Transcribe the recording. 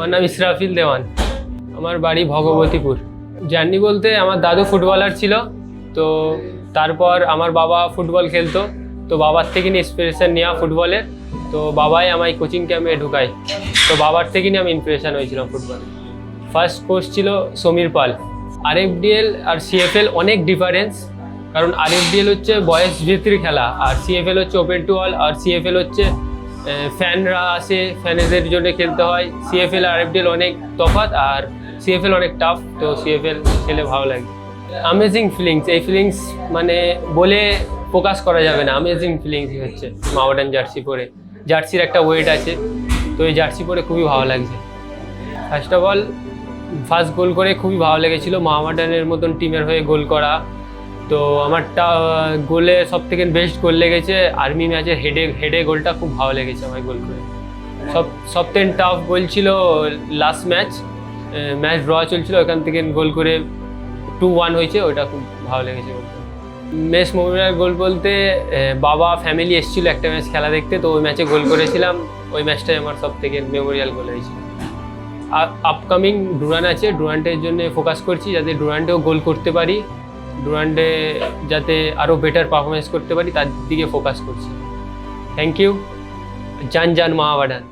আমার নাম ইসরাফিল দেওয়ান, আমার বাড়ি ভগবতীপুর। জার্নি বলতে আমার দাদু ফুটবলার ছিল, তো তারপর আমার বাবা ফুটবল খেলতো, তো বাবার থেকে নিয়ে ইন্সপিরেশন নেওয়া ফুটবলের, তো বাবাই আমায় কোচিং ক্যাম্পে ঢুকায়, তো বাবার থেকে নিয়ে আমি ইন্সপিরেশন হয়েছিলাম ফুটবলে। ফার্স্ট কোচ ছিল সমীর পাল। আরএফডিএল আর সিএফএল অনেক ডিফারেন্স, কারণ আরএফডিএল হচ্ছে বয়েজ ভিত্তির খেলা, আর সিএফএল হচ্ছে ওপেন টু অল, আর সিএফএল হচ্ছে ফ্যানরা আসে, ফ্যানেদের জন্য খেলতে হয়। সিএফএল আর আরএফডিএল অনেক তফাৎ, আর সিএফএল অনেক টাফ, তো সিএফএল খেলে ভালো লাগে। অ্যামেজিং ফিলিংস, এই ফিলিংস মানে বলে প্রকাশ করা যাবে না। অ্যামেজিং ফিলিংস হচ্ছে মোহামেডান জার্সি পরে, জার্সির একটা ওয়েট আছে, তো এই জার্সি পরে খুবই ভালো লাগছে। ফার্স্ট অফ অল ফার্স্ট গোল করে খুবই ভালো লেগেছিলো, মোহামেডানের মতন টিমের হয়ে গোল করা। তো আমারটা গোলে সব থেকে বেস্ট গোল লেগেছে আর্মি ম্যাচের হেডে গোলটা খুব ভালো লেগেছে আমার গোল করে। সব থেকে টাফ গোল ছিল লাস্ট ম্যাচ ড্র চলছিল, ওখান থেকে গোল করে 2-1 হয়েছে, ওইটা খুব ভালো লেগেছে গোলটা। বেস্ট মেমোরিয়াল গোল বলতে বাবা ফ্যামিলি এসেছিলো একটা ম্যাচ খেলা দেখতে, তো ওই ম্যাচে গোল করেছিলাম, ওই ম্যাচটাই আমার সব থেকে মেমোরিয়াল গোল হয়েছিল। আপকামিং ডুরান্ট আছে, ডুরান্টের জন্য ফোকাস করছি যাতে ডুরান্টেও গোল করতে পারি, ডুরান্টে যাতে আরও বেটার পারফরমেন্স করতে পারি তার দিকে ফোকাস করছি। Thank you. জান মোহামেডান।